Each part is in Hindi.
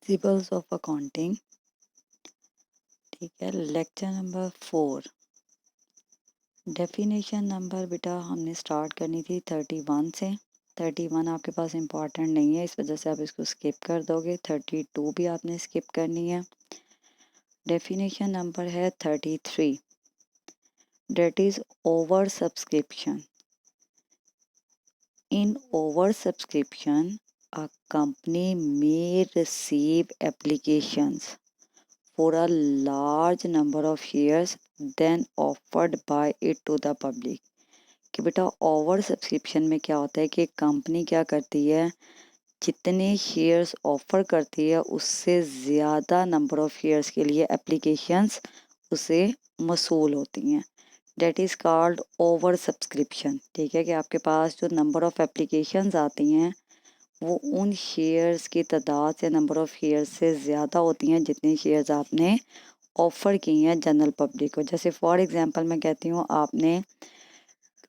Principles of accounting. ठीक है, लेक्चर नंबर 4। डेफिनेशन नंबर बेटा हमने स्टार्ट करनी थी 31 से। 31 आपके पास इम्पॉर्टेंट नहीं है, इस वजह से आप इसको स्किप कर दोगे। 32 भी आपने स्किप करनी है। डेफिनेशन नंबर है 33, that is over subscription. In over subscription a company may receive applications for a large number of shares then offered by it to the public। कि बेटा ओवर सब्सक्रिप्शन में क्या होता है कि कंपनी क्या करती है, जितने शेयर्स ऑफर करती है उससे ज़्यादा नंबर ऑफ शेयर्स के लिए एप्लीकेशंस उसे मसूल होती हैं। Date is called over subscription. ठीक है, कि आपके पास जो नंबर ऑफ एप्लीकेशंस आती हैं वो उन शेयर्स की तादाद से, नंबर ऑफ शेयर्स से ज़्यादा होती हैं जितने शेयर्स आपने ऑफ़र की हैं जनरल पब्लिक को। जैसे फॉर एग्जांपल मैं कहती हूँ, आपने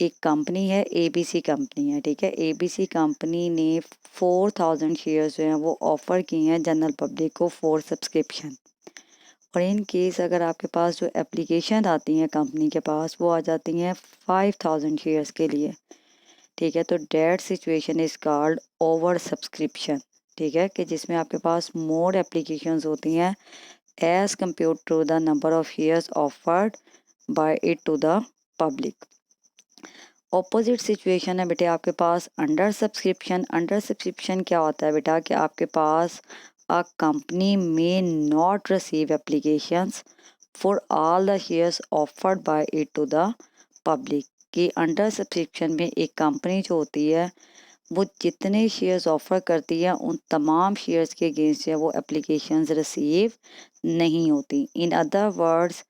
एक कंपनी है, एबीसी कंपनी है। ठीक है, एबीसी कंपनी ने 4000 शेयर्स जो हैं वो ऑफ़र की हैं जनरल पब्लिक को फॉर सब्सक्रिप्शन। और इन केस अगर आपके पास जो एप्लीकेशन आती हैं कंपनी के पास वो आ जाती हैं 5000 शेयर्स के लिए। ठीक है, तो that situation is called over subscription. ठीक है, कि जिसमें आपके पास मोर एप्लीकेशंस होती हैं as compare to the number of shares offered by it to the public. Opposite situation है बेटे आपके पास अंडर सब्सक्रिप्शन। अंडर सब्सक्रिप्शन क्या होता है बेटा, कि आपके पास अ कंपनी में not receive applications for all the shares offered by it to the public. कि अंडर सब्सक्रिप्शन में एक कंपनी जो होती है वो जितने शेयर्स ऑफर करती है उन तमाम शेयर्स के अगेंस्ट है वो एप्लीकेशंस रिसीव नहीं होती। इन अदर वर्ड्स,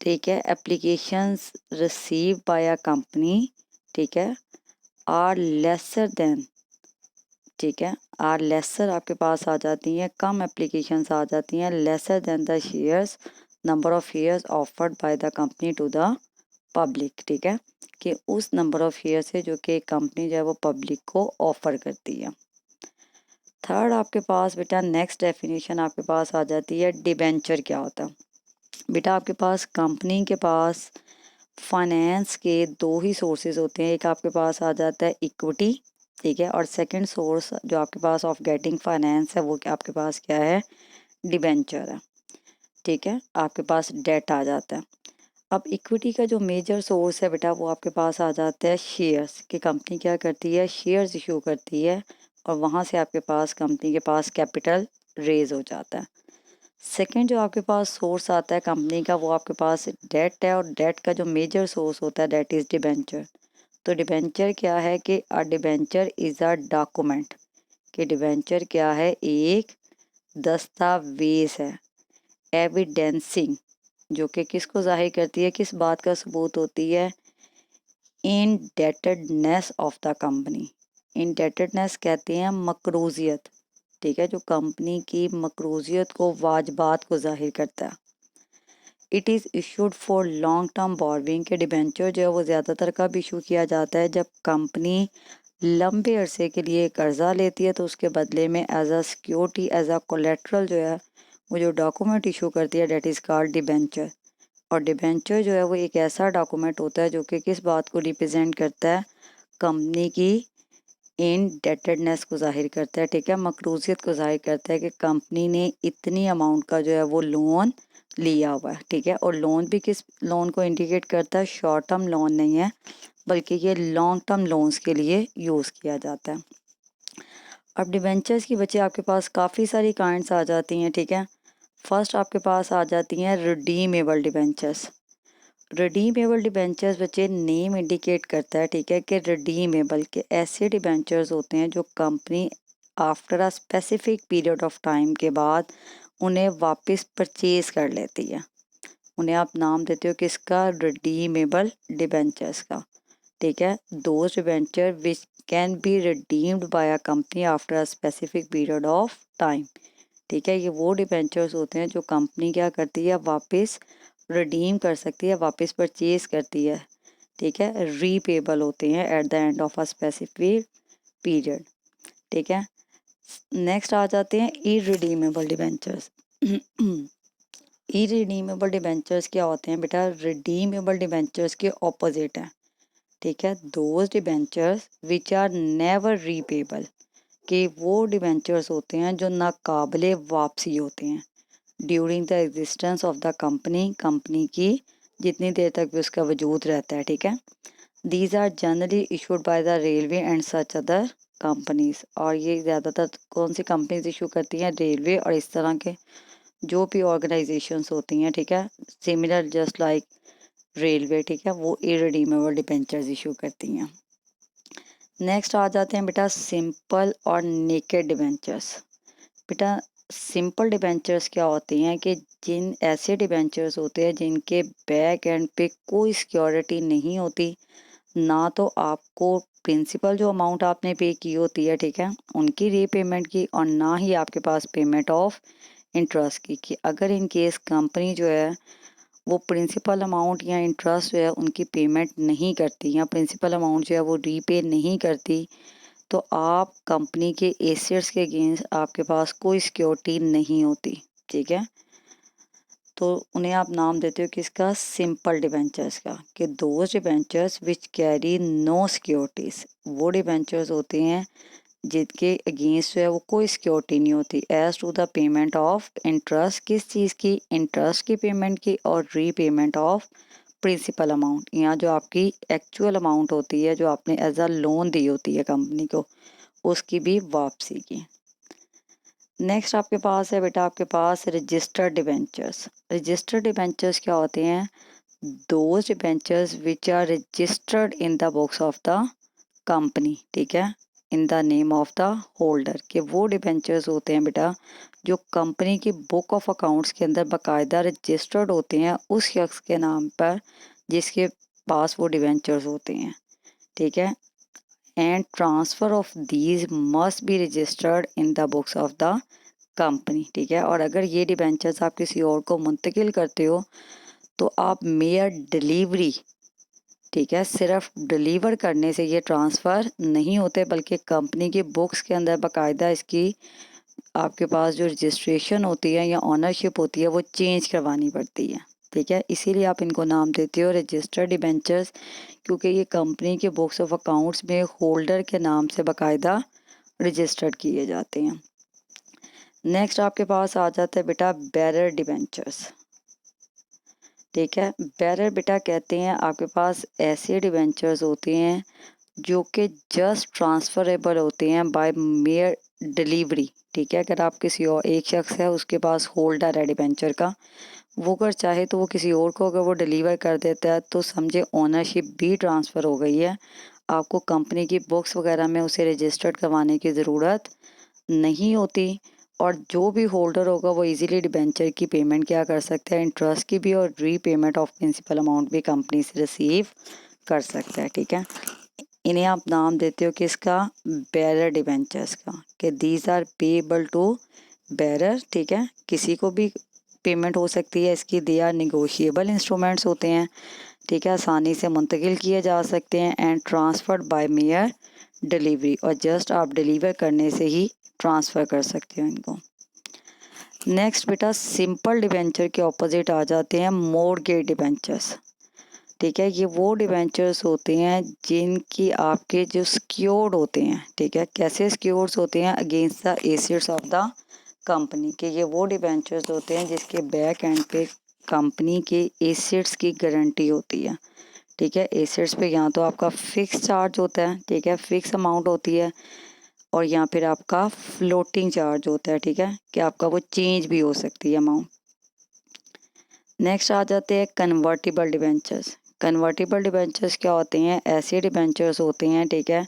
ठीक है, applications receive by a company, ठीक है, आर लेसर देन, ठीक है, आर लेसर आपके पास आ जाती हैं, कम एप्लीकेशंस आ जाती हैं, lesser than the shares, number of shares offered by the company to the public. ठीक है, कि उस नंबर ऑफ शेयर से जो कि कंपनी जो है वो पब्लिक को ऑफर करती है। थर्ड आपके पास बेटा नेक्स्ट डेफिनेशन आपके पास आ जाती है डिबेंचर। क्या होता है बेटा, आपके पास कंपनी के पास फाइनेंस के दो ही सोर्सेज होते हैं। एक आपके पास आ जाता है इक्विटी, ठीक है, और सेकंड सोर्स जो आपके पास ऑफ गेटिंग फाइनेंस है वो आपके पास क्या है, डिबेंचर है। ठीक है, आपके पास डेट आ जाता है। अब इक्विटी का जो मेजर सोर्स है बेटा वो आपके पास आ जाता है शेयर्स। कि कंपनी क्या करती है, शेयर्स इशू करती है और वहाँ से आपके पास कंपनी के पास कैपिटल रेज हो जाता है। सेकंड जो आपके पास सोर्स आता है कंपनी का वो आपके पास डेट है, और डेट का जो मेजर सोर्स होता है डेट इज़ डिबेंचर। तो डिबेंचर क्या है कि अ डिबेंचर इज़ अ डॉक्यूमेंट। कि डिबेंचर क्या है, एक दस्तावेज है, एविडेंसिंग, जो कि किसको जाहिर करती है, किस बात का सबूत होती है, इनडेटेडनेस ऑफ द कंपनी। इनडेटेडनेस कहते हैं मकरूजियत। ठीक है, जो कंपनी की मकरूजियत को, वाजबात को जाहिर करता है। It is issued for long term borrowing. के डिबेंचर जो है वो ज़्यादातर कब इशू किया जाता है, जब कंपनी लंबे अरसे के लिए कर्जा लेती है तो उसके बदले में as a security, as a collateral जो है वो जो डॉक्यूमेंट इशू करती है डेट इज़ कॉल्ड डिबेंचर। और डिबेंचर जो है वो एक ऐसा डॉक्यूमेंट होता है जो कि किस बात को रिप्रेजेंट करता है, कंपनी की इनडेटेडनेस को जाहिर करता है। ठीक है, मकरूजियत को जाहिर करता है कि कंपनी ने इतनी अमाउंट का जो है वो लोन लिया हुआ है। ठीक है, और लोन भी किस लोन को इंडिकेट करता है, शॉर्ट टर्म लोन नहीं है बल्कि ये लॉन्ग टर्म लोन्स के लिए यूज़ किया जाता है। अब डिबेंचर्स की बच्चे आपके पास काफ़ी सारी काइंड्स आ जाती हैं। ठीक है, फर्स्ट आपके पास आ जाती हैं रिडीमेबल डिबेंचर्स। रिडीमेबल डिबेंचर्स बच्चे नेम इंडिकेट करता है, ठीक है, कि रिडीमेबल के ऐसे डिबेंचर्स होते हैं जो company after a specific period of time के बाद उन्हें वापस परचेज कर लेती है। उन्हें आप नाम देते हो किसका, रिडीमेबल डिबेंचर्स का। ठीक है, those debenture which can be redeemed by a company after a specific period of time. ठीक है, ये वो डिबेंचर्स होते हैं जो कंपनी क्या करती है, वापस रिडीम कर सकती है, वापस परचेज करती है। ठीक है, रीपेबल होते हैं at the end of a specific period. ठीक है, नेक्स्ट आ जाते हैं इररिडीमेबल डिबेंचर्स। इररिडीमेबल डिबेंचर्स क्या होते हैं बेटा? रिडीमेबल डिबेंचर्स के ऑपोजिट है, ठीक है। Those debentures which are never repayable, कि वो डिबेंचर्स होते हैं जो नाकाबिले वापसी होते हैं during the existence of the company, company की जितनी देर तक भी उसका वजूद रहता है, ठीक है। These are generally issued by the railway and such other companies, और ये ज़्यादातर कौन सी कंपनीज इशू करती हैं? रेलवे और इस तरह के जो भी ऑर्गेनाइजेशंस होती हैं, ठीक है, सिमिलर जस्ट लाइक रेलवे, ठीक है, वो इररिडीमेबल डिबेंचर्स इशू करती हैं। नेक्स्ट आ जाते हैं बेटा सिंपल और नेकेड डिबेंचर्स। बेटा सिंपल डिबेंचर्स क्या होती हैं कि जिन ऐसे डिबेंचर्स होते हैं जिनके बैक एंड पे कोई सिक्योरिटी नहीं होती, ना तो आपको प्रिंसिपल जो अमाउंट आपने पे की होती है, ठीक है, उनकी रीपेमेंट की, और ना ही आपके पास पेमेंट ऑफ इंटरेस्ट की, कि अगर इन केस कंपनी जो है वो प्रिंसिपल अमाउंट या इंटरेस्ट जो है उनकी पेमेंट नहीं करती, या प्रिंसिपल अमाउंट जो है वो रीपे नहीं करती, तो आप कंपनी के एसेट्स के अगेंस्ट आपके पास कोई सिक्योरिटी नहीं होती, ठीक है। तो उन्हें आप नाम देते हो किसका? सिंपल डिबेंचर्स का, कि those debentures which carry no securities, वो डिबेंचर्स होते हैं जिनके अगेंस्ट जो है वो कोई सिक्योरिटी नहीं होती as to the payment of interest, किस चीज़ की? इंटरेस्ट की पेमेंट की, और रीपेमेंट ऑफ प्रिंसिपल अमाउंट, यहाँ जो आपकी एक्चुअल अमाउंट होती है जो आपने एज अ लोन दी होती है कंपनी को, उसकी भी वापसी की। नेक्स्ट आपके पास है बेटा, आपके पास रजिस्टर्ड डिबेंचर्स। रजिस्टर्ड डिबेंचर्स क्या होते हैं? Those debentures which are registered in the books of the company, ठीक है, in the name of the holder, के वो डिबेंचर्स होते हैं बेटा जो कंपनी की बुक ऑफ अकाउंट्स के अंदर बाकायदा रजिस्टर्ड होते हैं उस शख्स के नाम पर जिसके पास वो डिबेंचर्स होते हैं, ठीक है। And transfer of these must be registered in the books of the company, ठीक है। और अगर ये डिबेंचर्स आप किसी और को मुंतकिल करते हो तो आप मेयर डिलीवरी, ठीक है, सिर्फ डिलीवर करने से ये ट्रांसफ़र नहीं होते, बल्कि कंपनी की बुक्स के अंदर बाकायदा इसकी आपके पास जो रजिस्ट्रेशन होती है या ऑनरशिप होती है वो चेंज करवानी पड़ती है, ठीक है। इसीलिए आप इनको नाम देते हो रजिस्टर्ड डिबेंचर्स, क्योंकि ये कंपनी के बुक्स ऑफ अकाउंट्स में होल्डर के नाम से बाकायदा रजिस्टर्ड किए जाते हैं। नेक्स्ट आपके पास आ जाता है बेटा बेरर डिबेंचर्स, ठीक है। बेरर बेटा कहते हैं आपके पास ऐसे डिबेंचर्स होते हैं जो कि जस्ट ट्रांसफरेबल होते हैं बाय मेयर डिलीवरी, ठीक है। अगर आप किसी और एक शख्स है उसके पास होल्डर है डिबेंचर का, वो अगर चाहे तो वो किसी और को अगर वो डिलीवर कर देता है तो समझे ओनरशिप भी ट्रांसफ़र हो गई है, आपको कंपनी की बुक्स वगैरह में उसे रजिस्टर्ड करवाने की ज़रूरत नहीं होती, और जो भी होल्डर होगा वो इजीली डिबेंचर की पेमेंट क्या कर सकता है? इंटरेस्ट की भी, और रीपेमेंट ऑफ प्रिंसिपल अमाउंट भी कंपनी से रिसीव कर सकता है, ठीक है। इन्हें आप नाम देते हो किसका? बेरर डिबेंचर्स का, कि these are payable to bearer, ठीक है, किसी को भी पेमेंट हो सकती है इसकी। दे आर निगोशिएबल इंस्ट्रूमेंट्स होते हैं, ठीक है, आसानी से मुंतकिल किए जा सकते हैं। And transferred by mayor delivery, और जस्ट आप डिलीवर करने से ही ट्रांसफ़र कर सकते हो इनको। नेक्स्ट बेटा सिंपल डिबेंचर के ऑपोजिट आ जाते हैं मॉर्गेज डिबेंचर्स, ठीक है। ये वो डिबेंचर्स होते हैं जिनकी आपके जो सिक्योर्ड होते हैं, ठीक है, कैसे सिक्योर्ड होते हैं? Against the assets of the company, के ये वो डिबेंचर्स होते हैं जिसके बैक एंड पे कंपनी के एसेट्स की गारंटी होती है, ठीक है। एसेट्स पे यहाँ तो आपका फिक्स चार्ज होता है, ठीक है, फिक्स अमाउंट होती है, और यहाँ फिर आपका फ्लोटिंग चार्ज होता है, ठीक है, कि आपका वो चेंज भी हो सकती है अमाउंट। नेक्स्ट आ जाते हैं कन्वर्टिबल डिबेंचर्स। कन्वर्टिबल डिबेंचर्स क्या होते हैं? ऐसे डिबेंचर्स होते हैं, ठीक है,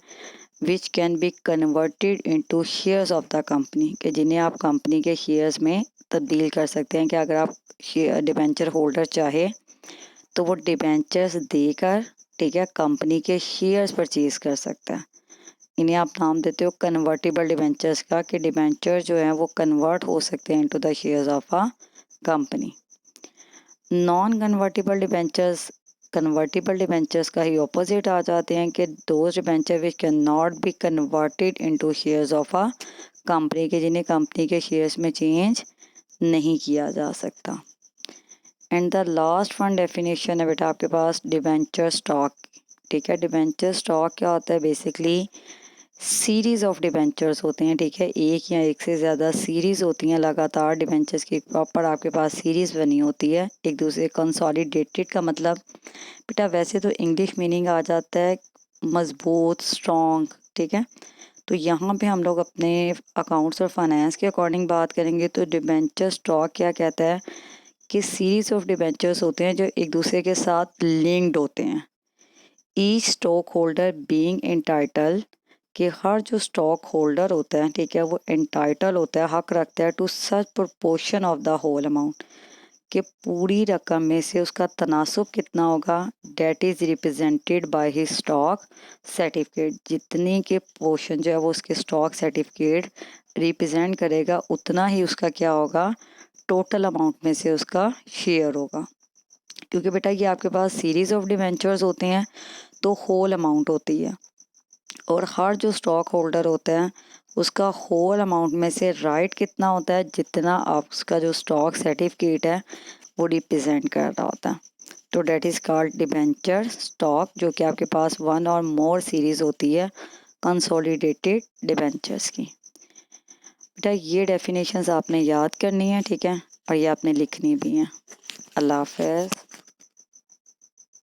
विच can be converted into shares of the company, कि जिन्हें आप कंपनी के शेयर्स में तब्दील कर सकते हैं, कि अगर आप डिबेंचर होल्डर चाहे तो वो डिबेंचर्स देकर, ठीक है, कंपनी के शेयर्स परचेज कर सकता है। इन्हें आप नाम देते हो कन्वर्टिबल डिबेंचर्स का, कि डिबेंचर जो है वो कन्वर्ट हो सकते हैं into the shares of a company. Non convertible debentures, convertible debentures का ही ऑपोजिट आ जाते हैं, कि those debenture which can not be converted into shares of a company के, जिन्हें कंपनी के शेयर्स में चेंज नहीं किया जा सकता। And the last one definition है बेटा आपके पास डिबेंचर स्टॉक। ठीक है, डिबेंचर स्टॉक क्या होता है? बेसिकली सीरीज़ ऑफ डिबेंचर्स होते हैं। ठीक है, एक या एक से ज़्यादा सीरीज़ होती हैं लगातार डिबेंचर्स की, प्रॉपर आपके पास सीरीज़ बनी होती है एक दूसरे। कंसोलिडेटेड का मतलब बेटा वैसे तो इंग्लिश मीनिंग आ जाता है मजबूत, स्ट्रॉन्ग। ठीक है, तो यहाँ पे हम लोग अपने अकाउंट्स और फाइनेंस के अकॉर्डिंग बात करेंगे तो डिबेंचर स्टॉक क्या कहता है कि सीरीज़ ऑफ डिबेंचर्स होते हैं जो एक दूसरे के साथ लिंक्ड होते हैं। Each stock holder being entitle, कि हर जो स्टॉक होल्डर होता है, ठीक है, वो एंटाइटल होता है, हक रखता है to such proportion of the whole amount, कि पूरी रकम में से उसका तनासुब कितना होगा, that is represented by his stock certificate. जितने के पोर्शन जो है वो उसके स्टॉक सर्टिफिकेट रिप्रेजेंट करेगा उतना ही उसका क्या होगा, टोटल अमाउंट में से उसका शेयर होगा। क्योंकि बेटा ये आपके पास सीरीज़ ऑफ डिवेंचर्स होते हैं तो होल अमाउंट होती है, और हर जो स्टॉक होल्डर होता है उसका होल अमाउंट में से राइट कितना होता है, जितना आप उसका जो स्टॉक सर्टिफिकेट है वो रिप्रेजेंट कर रहा होता है। तो date is called debenture stock, जो कि आपके पास वन और मोर सीरीज़ होती है कंसोलिडेटेड डिबेंचर्स की। बेटा ये डेफिनेशंस आपने याद करनी है, ठीक है, और ये आपने लिखनी भी है। अल्लाह हाफ़िज़।